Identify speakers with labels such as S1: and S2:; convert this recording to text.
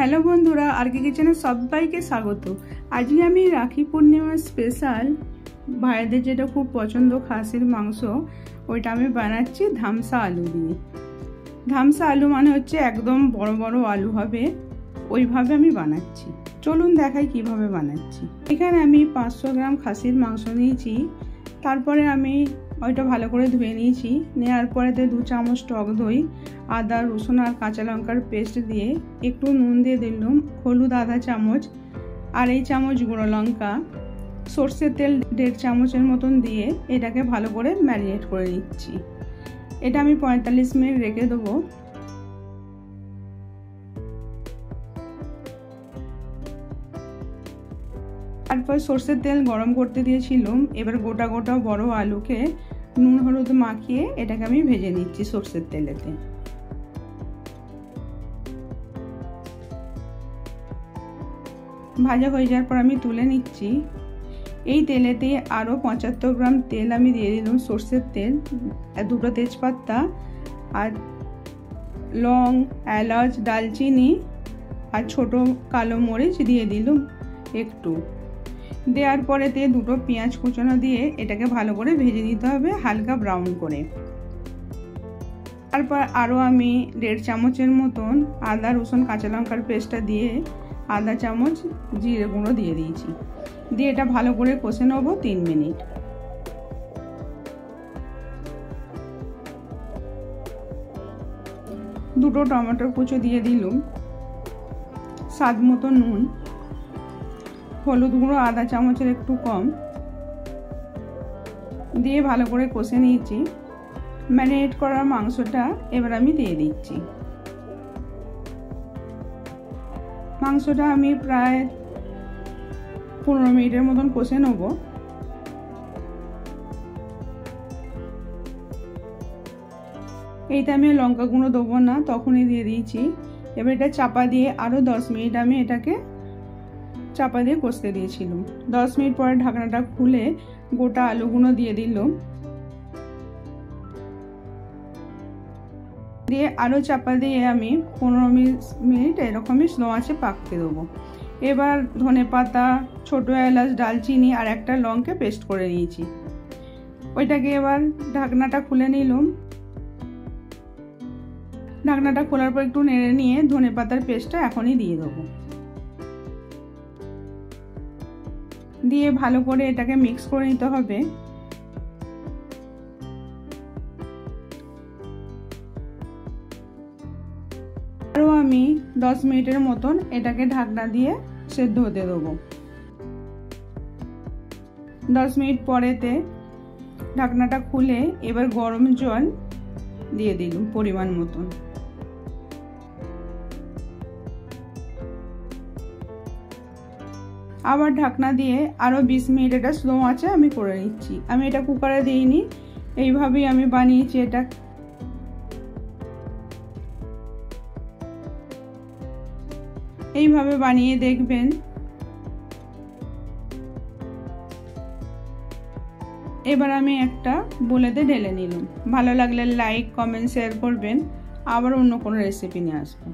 S1: Hello বন্ধুরা, আরকে কিচেনে সবাইকে স্বাগত। আজকে আমি রাখি পূর্ণিমার স্পেশাল ভাইদের যেটা খুব পছন্দ খাসির মাংস, ওইটা আমি বানাচ্ছি ধামসা আলু দিয়ে। ধামসা আলু মানে হচ্ছে একদম বড় বড় আলু হবে, ওইভাবে আমি বানাচ্ছি। চলুন দেখাই কিভাবে বানাচ্ছি। এখানে আমি 500 গ্রাম খাসির মাংস নিয়েছি। তারপরে আমি ওইটা ভালো করে ধুয়ে নিয়েছি। নেওয়ার পরে 2 চামচ টক দই, আদা রসুন আর কাঁচা লঙ্কার পেস্ট দিয়ে একটু নুন দিয়ে দিলাম, হলুদ আধা চামচ, আড়াই চামচ গুঁড়ো লঙ্কা, সর্ষের তেল 1.5 চামচের মতন দিয়ে এটাকে ভালো করে ম্যারিনেট করে নিচ্ছি। এটা আমি 45 মিনিট রেখে দেবো। তারপর সর্ষের তেল গরম করতে দিয়েছিলাম। এবার গোটা গোটা বড় আলুকে নুন হলুদ মাখিয়ে এটাকে আমি ভেজে নিচ্ছি সর্ষের তেলেতে। ভাজা হয়ে যাওয়ার পর আমি তুলে নিচ্ছি। এই তেলেতে আরও 75 গ্রাম তেল আমি দিয়ে দিলাম, সর্ষের তেল, 2টো তেজপাতা আর লং, এলাচ, দালচিনি আর ছোট কালো মরিচ দিয়ে দিলাম একটু। দেওয়ার পরেতে 2টো পেঁয়াজ কুচানো দিয়ে এটাকে ভালো করে ভেজে নিতে হবে হালকা ব্রাউন করে। তারপর আরও আমি 1.5 চামচের মতন আদা রসুন কাঁচা লঙ্কার পেস্টটা দিয়ে আধা চামচ জিরে গুঁড়ো দিয়ে দিয়েছি। দিয়ে এটা ভালো করে কষে নেব 3 মিনিট। দুটো টমেটো কুচো দিয়ে দিলাম, স্বাদ মতো নুন, হলুদ গুঁড়ো আধা চামচের একটু কম দিয়ে ভালো করে কষে নিয়েছি। ম্যারিনেট করা মাংসটা এবার আমি দিয়ে দিচ্ছি। মাংসটা আমি প্রায় 15 মিনিটের মতন কষে নেব। এইটা আমি লঙ্কা গুঁড়ো দেবো না, তখনই দিয়ে দিয়েছি। এবার এটা চাপা দিয়ে আরও 10 মিনিট আমি এটাকে চাপা দিয়ে কষতে দিয়েছিলাম। 10 মিনিট পরে ঢাকনাটা খুলে গোটা আলুগুলো দিয়ে দিলাম, দিয়ে আরও চাপা দিয়ে আমি 15 মিনিট এরকমই স্লো আঁচে পাকতে দেবো। এবার ধনেপাতা, ছোট এলাচ, দালচিনি আর একটা লঙ্কা পেস্ট করে নিয়েছি, ওইটাকে এবার ঢাকনাটা খুলে নিলাম। ঢাকনাটা খোলার পর একটু নেড়ে নিয়ে ধনেপাতার পেস্টটা এখনই দিয়ে দেবো। দিয়ে ভালো করে এটাকে মিক্স করে নিতে হবে। আরও আমি 10 মিনিটের মতন এটাকে ঢাকনা দিয়ে সেদ্ধ হতে দেবো। 10 মিনিট পরেতে ঢাকনাটা খুলে এবার গরম জল দিয়ে দিলাম পরিমাণ মতন। আবার ঢাকনা দিয়ে আরও 20 মিনিট এটা স্লো আঁচে আমি করে নিচ্ছি। আমি এটা কুকারে দিইনি, এইভাবেই আমি বানিয়েছি এটা। এইভাবে বানিয়ে দেখবেন। এবার আমি একটা বোলেতে ঢেলে নিলাম। ভালো লাগলে লাইক কমেন্ট শেয়ার করবেন। আবার অন্য কোনো রেসিপি নিয়ে আসবো।